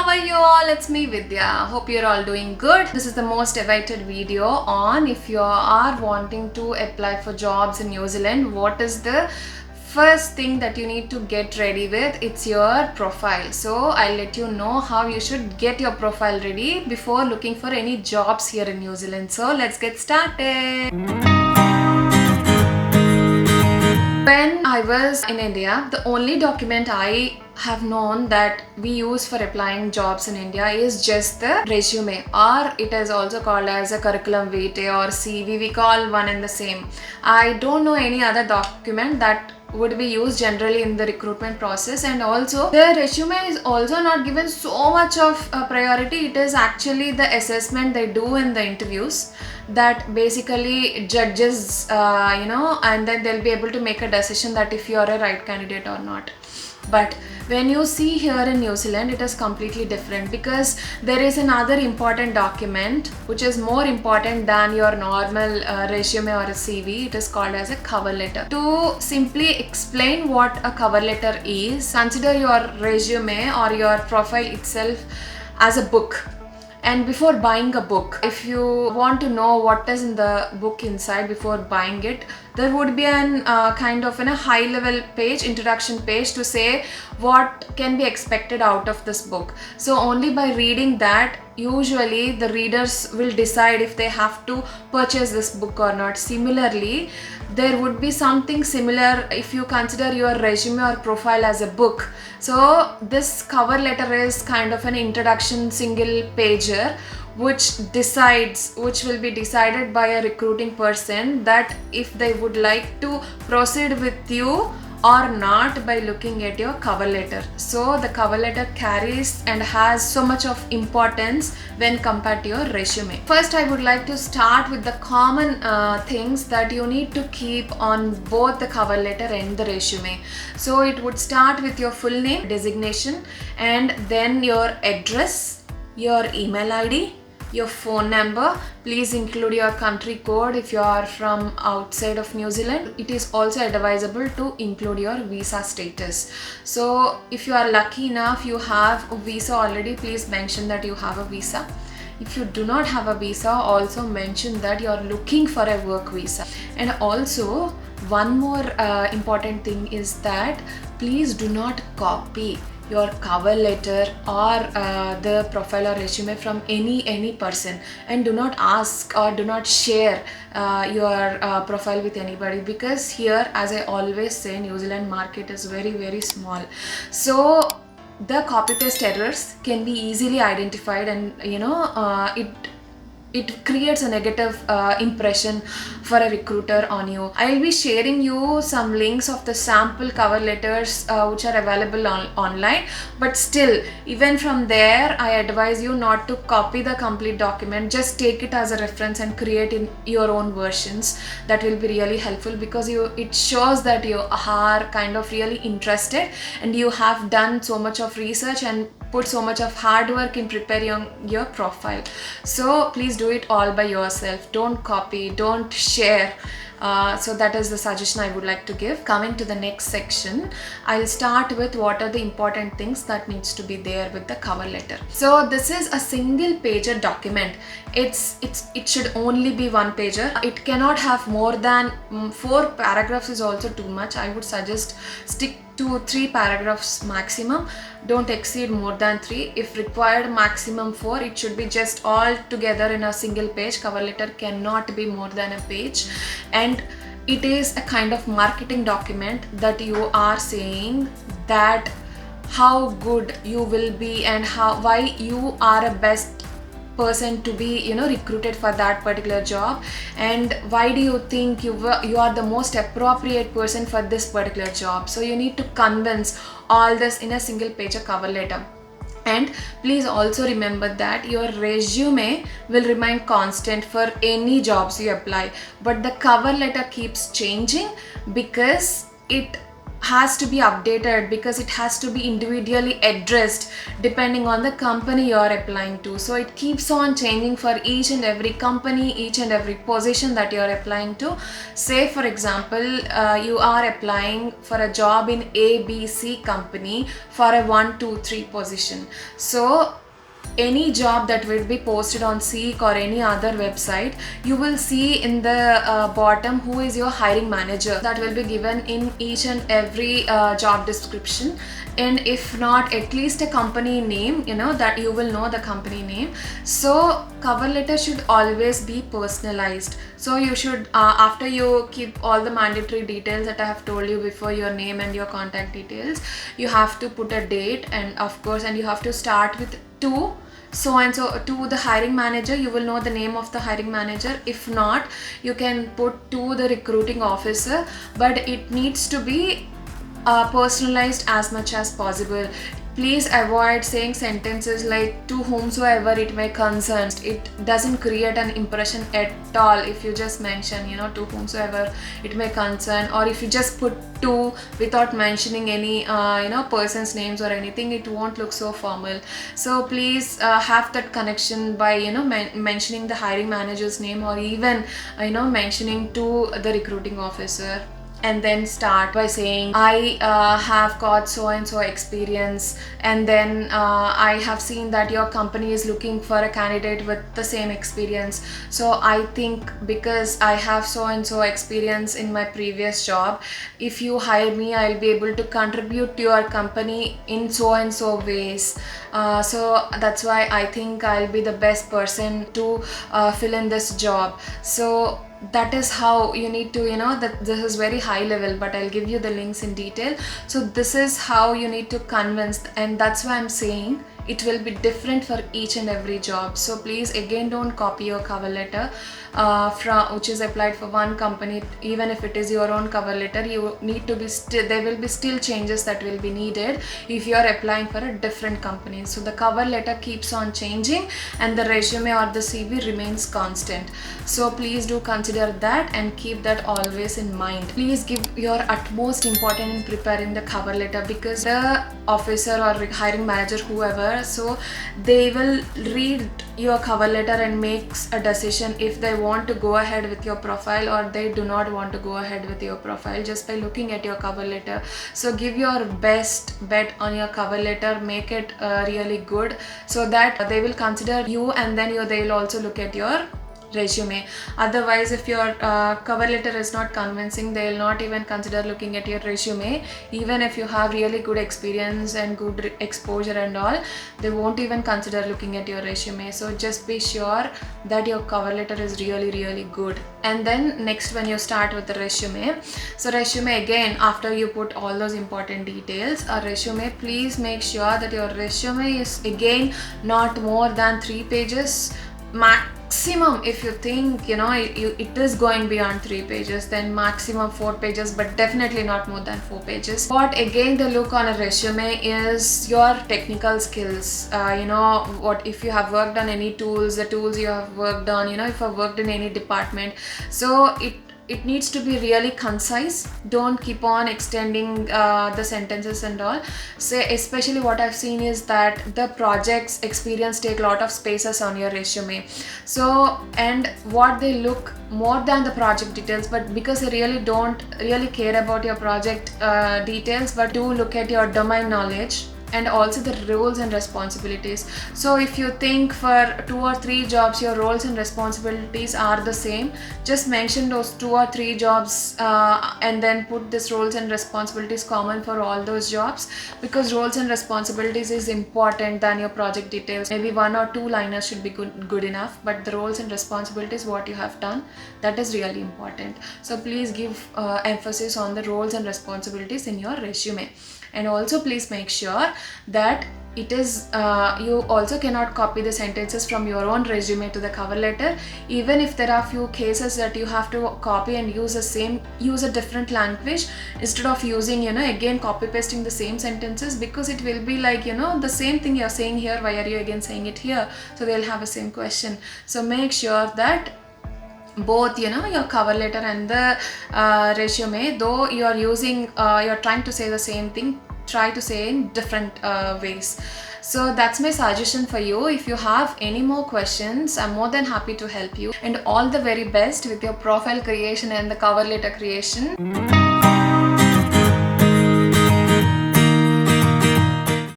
how are you all? It's me Vidya. Hope you're all doing good. This is the most awaited video on if you are wanting to apply for jobs in New Zealand. What is the first thing that you need to get ready with? It's your profile. So I'll let you know how you should get your profile ready before looking for any jobs here in New Zealand. So let's get started. When I was in India, the only document I have known that we use for applying jobs in India is just the resume, or it is also called as a curriculum vitae or CV. We call one and the same. I don't know any other document that would be used generally in the recruitment process, and also the resume is also not given so much of priority. It is actually the assessment they do in the interviews that basically judges and then they'll be able to make a decision that if you are a right candidate or not. But when you see here in New Zealand, it is completely different because there is another important document which is more important than your normal resume or a CV. It is called as a cover letter. To simply explain what a cover letter is, consider your resume or your profile itself as a book. And before buying a book, if you want to know what is in the book inside before buying it, there would be an kind of a high level page, introduction page, to say what can be expected out of this book. So only by reading that, usually the readers will decide if they have to purchase this book or not. Similarly, there would be something similar if you consider your resume or profile as a book. So this cover letter is kind of an introduction single pager which will be decided by a recruiting person that if they would like to proceed with you or not by looking at your cover letter. So the cover letter carries and has so much of importance when compared to your resume. First, I would like to start with the common things that you need to keep on both the cover letter and the resume. So it would start with your full name, designation, and then your address, your email ID, your phone number. Please include your country code if you are from outside of New Zealand. It is also advisable to include your visa status. So if you are lucky enough you have a visa already, please mention that you have a visa. If you do not have a visa, also mention that you are looking for a work visa. And also one more important thing is that please do not copy your cover letter or the profile or resume from any person, and do not ask or do not share your profile with anybody, because here, as I always say, New Zealand market is very small. So the copy paste errors can be easily identified, and it creates a negative impression for a recruiter on you. I'll be sharing you some links of the sample cover letters which are available online, but still, even from there, I advise you not to copy the complete document. Just take it as a reference and create in your own versions. That will be really helpful because it shows that you are kind of really interested and you have done so much of research and put so much of hard work in preparing your profile. So please do it all by yourself. Don't copy, don't share. So that is the suggestion I would like to give. Coming to the next section, I'll start with what are the important things that needs to be there with the cover letter. So this is a single pager document. It should only be one pager. It cannot have more than 4 paragraphs is also too much. I would suggest stick to 3 paragraphs maximum. Don't exceed more than 3. If required, maximum 4. It should be just all together in a single page. Cover letter cannot be more than a page, and it is a kind of marketing document that you are saying that how good you will be and why you are a best person to be recruited for that particular job, and why do you think you are the most appropriate person for this particular job. So you need to convince all this in a single page cover letter. And please also remember that your resume will remain constant for any jobs you apply, but the cover letter keeps changing because it has to be updated because it has to be individually addressed depending on the company you are applying to. So it keeps on changing for each and every company, each and every position that you are applying to. Say for example, you are applying for a job in ABC company for a 1, 2, 3 position. So any job that will be posted on Seek or any other website, you will see in the bottom who is your hiring manager. That will be given in each and every job description, and if not, at least a company name, that you will know the company name. So cover letter should always be personalized. So you should, after you keep all the mandatory details that I have told you before, your name and your contact details, you have to put a date, and of course, and you have to start with to so and so, to the hiring manager. You will know the name of the hiring manager. If not, you can put to the recruiting officer, but it needs to be personalized as much as possible. Please avoid saying sentences like to whomsoever it may concern. It doesn't create an impression at all if you just mention, to whomsoever it may concern, or if you just put to without mentioning any, person's names or anything. It won't look so formal. So please have that connection by, mentioning the hiring manager's name, or even, mentioning to the recruiting officer. And then start by saying, I have got so and so experience, and then I have seen that your company is looking for a candidate with the same experience. So I think because I have so and so experience in my previous job, if you hire me, I'll be able to contribute to your company in so and so ways. So that's why I think I'll be the best person to fill in this job. So that is how you need to, that this is very high level, but I'll give you the links in detail. So this is how you need to convince, and that's why I'm saying it will be different for each and every job. So please, again, don't copy your cover letter from which is applied for one company. Even if it is your own cover letter, you need to be there will be still changes that will be needed if you are applying for a different company. So the cover letter keeps on changing, and the resume or the CV remains constant. So please do consider that and keep that always in mind. Please give your utmost importance in preparing the cover letter, because the officer or hiring manager, whoever, so they will read your cover letter and makes a decision if they want to go ahead with your profile or they do not want to go ahead with your profile just by looking at your cover letter. So give your best bet on your cover letter, make it really good, so that they will consider you, and then they will also look at your resume. Otherwise, if your cover letter is not convincing, they will not even consider looking at your resume. Even if you have really good experience and good exposure and all, they won't even consider looking at your resume. So just be sure that your cover letter is really, really good. And then next, when you start with the resume, so resume, again, after you put all those important details, a resume, please make sure that your resume is again not more than 3 pages maximum. If you think it is going beyond 3 pages, then maximum 4 pages, but definitely not more than 4 pages. What again they look on a resume is your technical skills. What if you have worked on any tools, the tools you have worked on, if you have worked in any department. So it needs to be really concise. Don't keep on extending the sentences and all. So especially what I've seen is that the project's experience take a lot of spaces on your resume. So, and what they look more than the project details, but because they really don't really care about your project details, but do look at your domain knowledge and also the roles and responsibilities. So if you think for 2 or 3 jobs your roles and responsibilities are the same, just mention those 2 or 3 jobs and then put this roles and responsibilities common for all those jobs, because roles and responsibilities is important than your project details. Maybe 1 or 2 liners should be good enough, but the roles and responsibilities, what you have done, that is really important. So please give emphasis on the roles and responsibilities in your resume. And also please make sure that it is you also cannot copy the sentences from your own resume to the cover letter. Even if there are few cases that you have to copy and use a different language instead of using again copy pasting the same sentences, because it will be like the same thing you're saying here, why are you again saying it here? So they'll have the same question. So make sure that both, you know, your cover letter and the resume, though you're using you're trying to say the same thing, try to say in different ways. So that's my suggestion for you. If you have any more questions, I'm more than happy to help you, and all the very best with your profile creation and the cover letter creation.